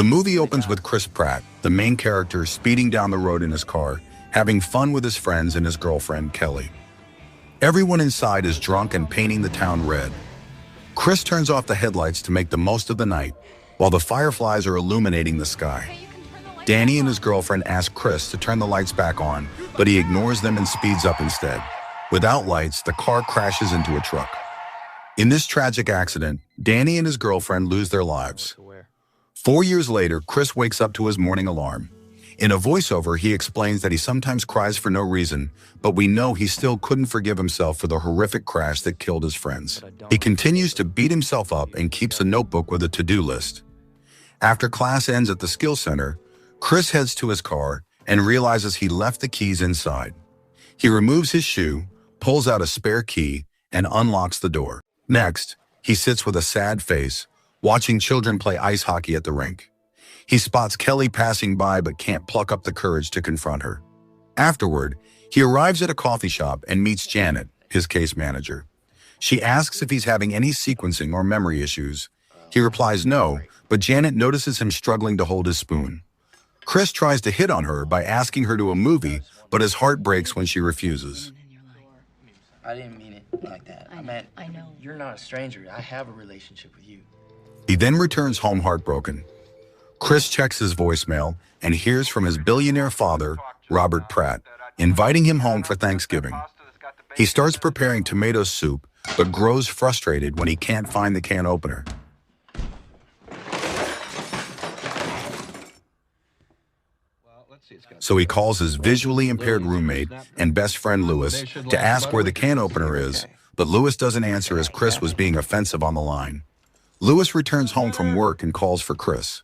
The movie opens with Chris Pratt, the main character, speeding down the road in his car, having fun with his friends and his girlfriend, Kelly. Everyone inside is drunk and painting the town red. Chris turns off the headlights to make the most of the night, while the fireflies are illuminating the sky. Danny and his girlfriend ask Chris to turn the lights back on, but he ignores them and speeds up instead. Without lights, the car crashes into a truck. In this tragic accident, Danny and his girlfriend lose their lives. 4 years later, Chris wakes up to his morning alarm. In a voiceover, he explains that he sometimes cries for no reason, but we know he still couldn't forgive himself for the horrific crash that killed his friends. He continues to beat himself up and keeps a notebook with a to-do list. After class ends at the skill center, Chris heads to his car and realizes he left the keys inside. He removes his shoe, pulls out a spare key, and unlocks the door. Next, he sits with a sad face, watching children play ice hockey at the rink. He spots Kelly passing by but can't pluck up the courage to confront her. Afterward, he arrives at a coffee shop and meets Janet, his case manager. She asks if he's having any sequencing or memory issues. He replies no, but Janet notices him struggling to hold his spoon. Chris tries to hit on her by asking her to a movie, but his heart breaks when she refuses. I didn't mean it like that. I know. You're not a stranger. I have a relationship with you. He then returns home heartbroken. Chris checks his voicemail and hears from his billionaire father, Robert Pratt, inviting him home for Thanksgiving. He starts preparing tomato soup, but grows frustrated when he can't find the can opener. So he calls his visually impaired roommate and best friend Lewis to ask where the can opener is, but Lewis doesn't answer as Chris was being offensive on the line. Lewis returns home from work and calls for Chris.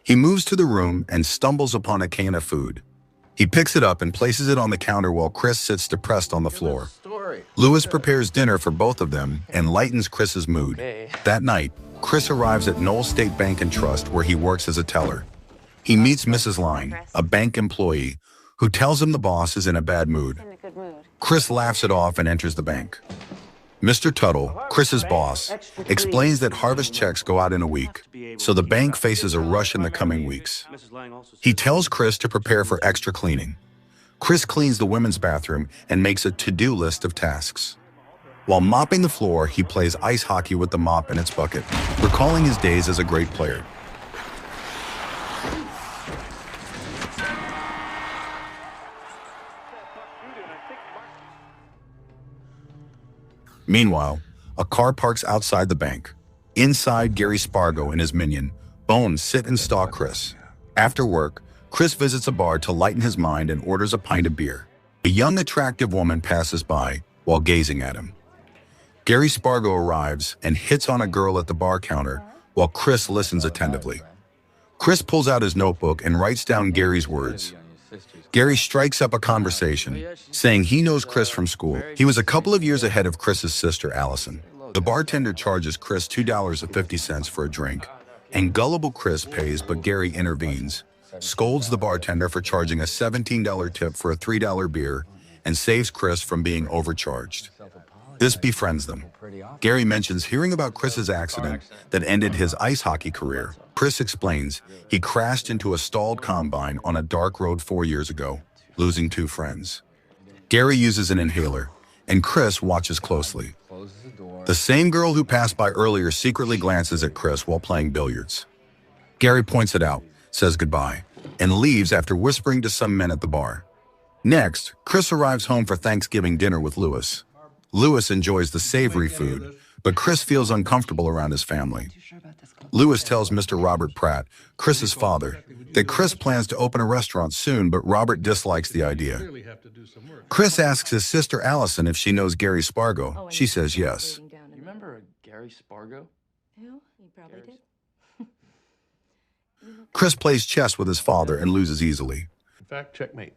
He moves to the room and stumbles upon a can of food. He picks it up and places it on the counter while Chris sits depressed on the floor. Lewis prepares dinner for both of them and lightens Chris's mood. That night, Chris arrives at Knoll State Bank and Trust where he works as a teller. He meets Mrs. Line, a bank employee, who tells him the boss is in a bad mood. Chris laughs it off and enters the bank. Mr. Tuttle, Chris's boss, explains that harvest checks go out in a week, so the bank faces a rush in the coming weeks. He tells Chris to prepare for extra cleaning. Chris cleans the women's bathroom and makes a to-do list of tasks. While mopping the floor, he plays ice hockey with the mop in its bucket, recalling his days as a great player. Meanwhile, a car parks outside the bank. Inside, Gary Spargo and his minion, Bones, sit and stalk Chris. After work, Chris visits a bar to lighten his mind and orders a pint of beer. A young, attractive woman passes by while gazing at him. Gary Spargo arrives and hits on a girl at the bar counter while Chris listens attentively. Chris pulls out his notebook and writes down Gary's words. Gary strikes up a conversation, saying he knows Chris from school. He was a couple of years ahead of Chris's sister, Allison. The bartender charges Chris $2.50 for a drink, and gullible Chris pays, but Gary intervenes, scolds the bartender for charging a $17 tip for a $3 beer, and saves Chris from being overcharged. This befriends them. Gary mentions hearing about Chris's accident that ended his ice hockey career. Chris explains he crashed into a stalled combine on a dark road 4 years ago, losing 2 friends. Gary uses an inhaler, and Chris watches closely. The same girl who passed by earlier secretly glances at Chris while playing billiards. Gary points it out, says goodbye, and leaves after whispering to some men at the bar. Next, Chris arrives home for Thanksgiving dinner with Lewis. Lewis enjoys the savory food, but Chris feels uncomfortable around his family. Lewis tells Mr. Robert Pratt, Chris's father, that Chris plans to open a restaurant soon, but Robert dislikes the idea. Chris asks his sister Allison if she knows Gary Spargo. She says yes. You remember Gary Spargo? Who? You probably did. Chris plays chess with his father and loses easily. In fact, checkmate.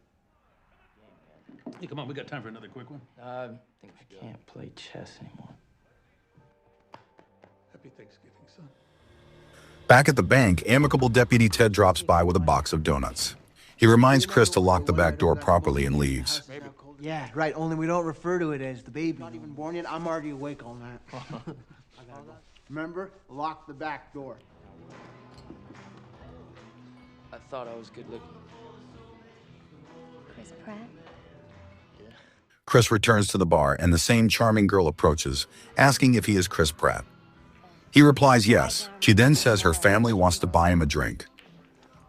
Hey, come on, we got time for another quick one. I think I can't play chess anymore. Happy Thanksgiving, son. Back at the bank, amicable Deputy Ted drops by with a box of donuts. He reminds Chris to lock the back door properly and leaves. Yeah, right, only we don't refer to it as the baby. Not even born yet, I'm already awake all night. Remember, lock the back door. I thought I was good looking. Chris Pratt? Yeah. Chris returns to the bar and the same charming girl approaches, asking if he is Chris Pratt. He replies yes. She then says her family wants to buy him a drink.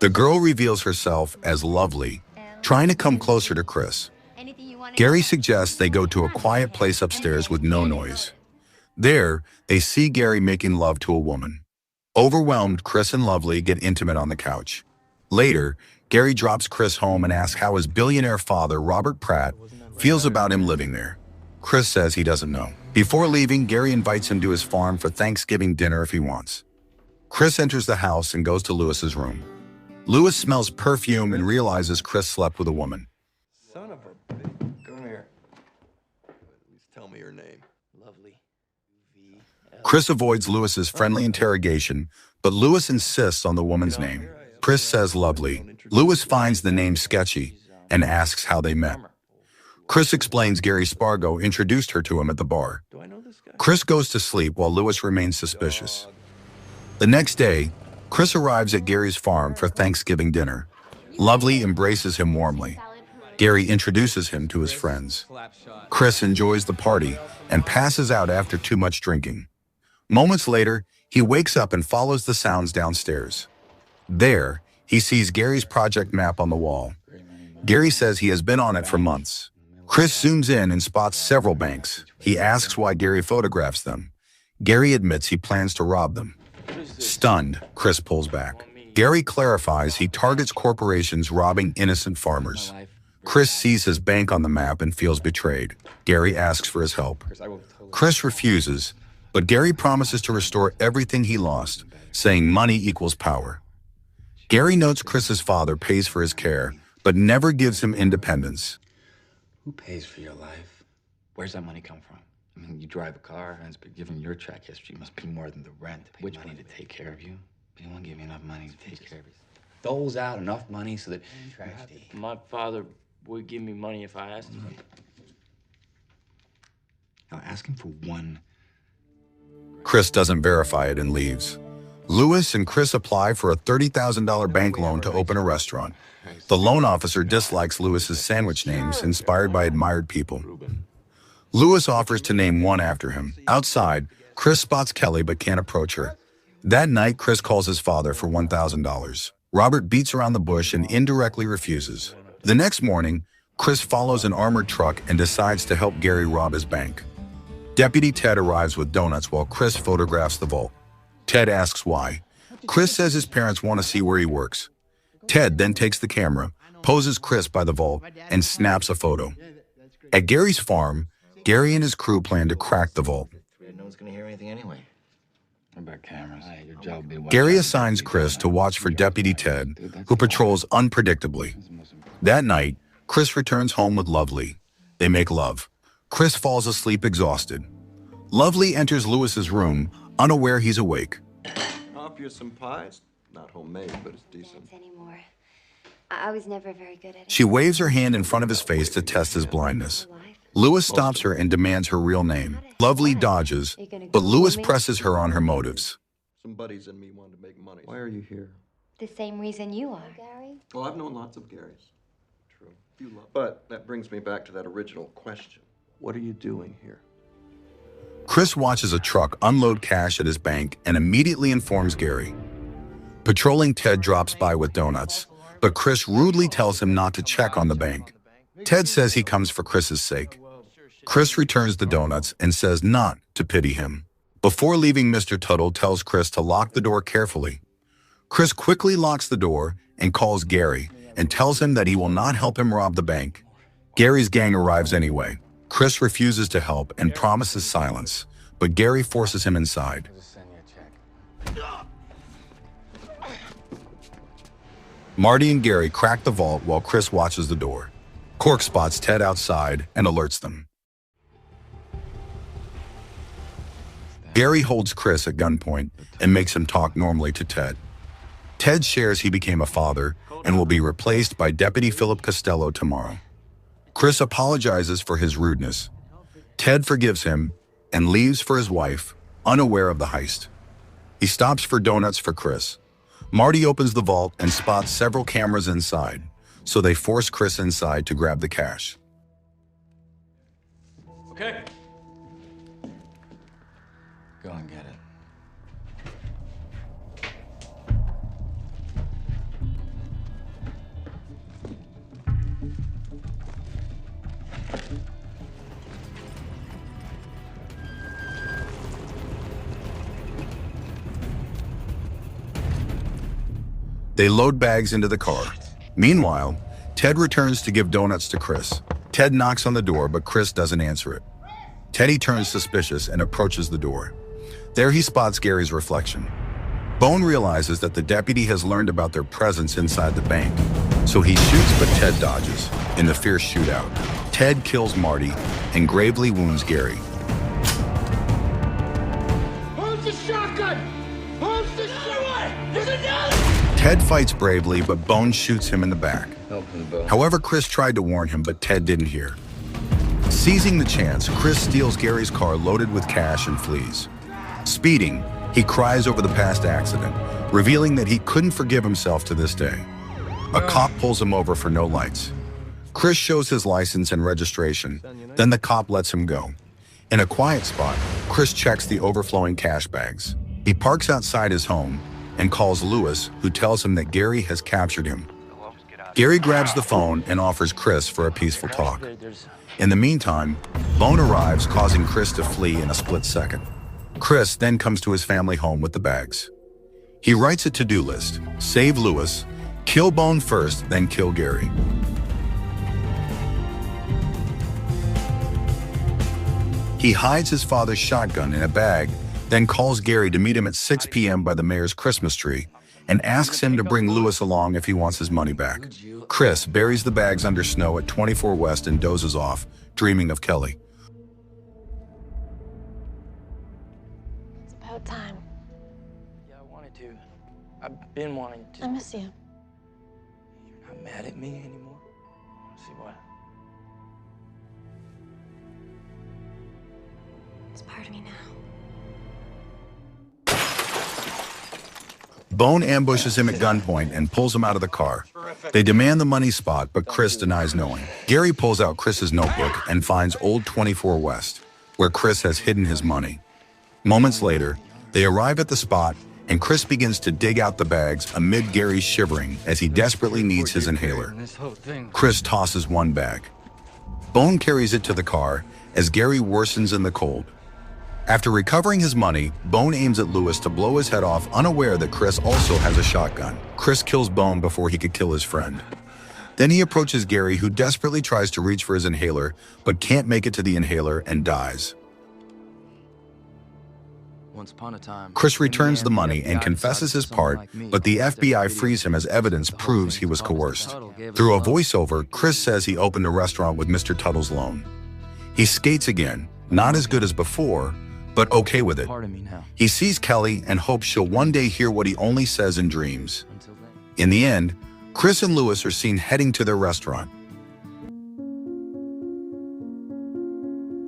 The girl reveals herself as Lovely, trying to come closer to Chris. Gary suggests they go to a quiet place upstairs with no noise. There, they see Gary making love to a woman. Overwhelmed, Chris and Lovely get intimate on the couch. Later, Gary drops Chris home and asks how his billionaire father, Robert Pratt, feels about him living there. Chris says he doesn't know. Before leaving, Gary invites him to his farm for Thanksgiving dinner if he wants. Chris enters the house and goes to Lewis's room. Lewis smells perfume and realizes Chris slept with a woman. Son of a bitch. Come here. At least tell me your name. Lovely. Chris avoids Lewis's friendly interrogation, but Lewis insists on the woman's name. Chris says Lovely. Lewis finds the name sketchy and asks how they met. Chris explains Gary Spargo introduced her to him at the bar. Do I know this guy? Chris goes to sleep while Lewis remains suspicious. The next day, Chris arrives at Gary's farm for Thanksgiving dinner. Lovely embraces him warmly. Gary introduces him to his friends. Chris enjoys the party and passes out after too much drinking. Moments later, he wakes up and follows the sounds downstairs. There, he sees Gary's project map on the wall. Gary says he has been on it for months. Chris zooms in and spots several banks. He asks why Gary photographs them. Gary admits he plans to rob them. Stunned, Chris pulls back. Gary clarifies he targets corporations robbing innocent farmers. Chris sees his bank on the map and feels betrayed. Gary asks for his help. Chris refuses, but Gary promises to restore everything he lost, saying money equals power. Gary notes Chris's father pays for his care, but never gives him independence. Who pays for your life? Where's that money come from? I mean, you drive a car, and given your track history, it must be more than the rent. Which money to take care of you? But you won't give me enough money to take care of you. Doles out enough money so that My father would give me money if I asked him. Now ask him for one. Chris doesn't verify it and leaves. Lewis and Chris apply for a $30,000 bank loan to open a restaurant. The loan officer dislikes Lewis's sandwich names, inspired by admired people. Lewis offers to name one after him. Outside, Chris spots Kelly but can't approach her. That night, Chris calls his father for $1,000. Robert beats around the bush and indirectly refuses. The next morning, Chris follows an armored truck and decides to help Gary rob his bank. Deputy Ted arrives with donuts while Chris photographs the vault. Ted asks why. Chris says his parents want to see where he works. Ted then takes the camera, poses Chris by the vault, and snaps a photo. At Gary's farm, Gary and his crew plan to crack the vault. No one's gonna hear anything anyway. What about cameras? Your job will be watch Gary out. assigns Chris to watch for Deputy Ted, who patrols unpredictably. That night, Chris returns home with Lovely. They make love. Chris falls asleep exhausted. Lovely enters Lewis's room, unaware he's awake. Offer you some pies. Not homemade, but it's decent. Anymore. I was never very good at it. She waves her hand in front of his face to test his blindness. Lewis stops her and demands her real name. Lovely dodges, but Lewis presses her on her motives. Some buddies and me wanted to make money. Why are you here? The same reason you are. Gary? Well, I've known lots of Garys. True. You love. But that brings me back to that original question. What are you doing here? Chris watches a truck unload cash at his bank and immediately informs Gary. Patrolling Ted drops by with donuts, but Chris rudely tells him not to check on the bank. Ted says he comes for Chris's sake. Chris returns the donuts and says not to pity him. Before leaving, Mr. Tuttle tells Chris to lock the door carefully. Chris quickly locks the door and calls Gary and tells him that he will not help him rob the bank. Gary's gang arrives anyway. Chris refuses to help and promises silence, but Gary forces him inside. Marty and Gary crack the vault while Chris watches the door. Cork spots Ted outside and alerts them. Gary holds Chris at gunpoint and makes him talk normally to Ted. Ted shares he became a father and will be replaced by Deputy Philip Costello tomorrow. Chris apologizes for his rudeness. Ted forgives him and leaves for his wife, unaware of the heist. He stops for donuts for Chris. Marty opens the vault and spots several cameras inside, so they force Chris inside to grab the cash. Okay. Go and get it. They load bags into the car. Meanwhile, Ted returns to give donuts to Chris. Ted knocks on the door, but Chris doesn't answer it. Teddy turns suspicious and approaches the door. There he spots Gary's reflection. Bone realizes that the deputy has learned about their presence inside the bank, so he shoots, but Ted dodges. In the fierce shootout, Ted kills Marty and gravely wounds Gary. Who's the shotgun? Who's the shotgun? There's another! Ted fights bravely, but Bone shoots him in the back. Open the boat. However, Chris tried to warn him, but Ted didn't hear. Seizing the chance, Chris steals Gary's car loaded with cash and flees. Speeding, he cries over the past accident, revealing that he couldn't forgive himself to this day. A cop pulls him over for no lights. Chris shows his license and registration, then the cop lets him go. In a quiet spot, Chris checks the overflowing cash bags. He parks outside his home and calls Lewis, who tells him that Gary has captured him. Gary grabs the phone and offers Chris for a peaceful talk. In the meantime, Bone arrives, causing Chris to flee in a split second. Chris then comes to his family home with the bags. He writes a to-do list: save Lewis, kill Bone first, then kill Gary. He hides his father's shotgun in a bag, then calls Gary to meet him at 6 p.m. by the mayor's Christmas tree and asks him to bring Lewis along if he wants his money back. Chris buries the bags under snow at 24 West and dozes off, dreaming of Kelly. It's about time. Yeah, I wanted to. I've been wanting to. I miss you. You're not mad at me anymore? Let's see what? It's part of me now. Bone ambushes him at gunpoint and pulls him out of the car. They demand the money spot, but Chris denies knowing. Gary pulls out Chris's notebook and finds old 24 West, where Chris has hidden his money. Moments later, they arrive at the spot, and Chris begins to dig out the bags amid Gary's shivering as he desperately needs his inhaler. Chris tosses one bag. Bone carries it to the car as Gary worsens in the cold. After recovering his money, Bone aims at Lewis to blow his head off, unaware that Chris also has a shotgun. Chris kills Bone before he could kill his friend. Then he approaches Gary, who desperately tries to reach for his inhaler, but can't make it to the inhaler and dies. Once upon a time, Chris returns the money and confesses his part, but the FBI frees him as evidence proves he was coerced. Through a voiceover, Chris says he opened a restaurant with Mr. Tuttle's loan. He skates again, not as good as before, but okay with it. He sees Kelly and hopes she'll one day hear what he only says in dreams. In the end, Chris and Lewis are seen heading to their restaurant.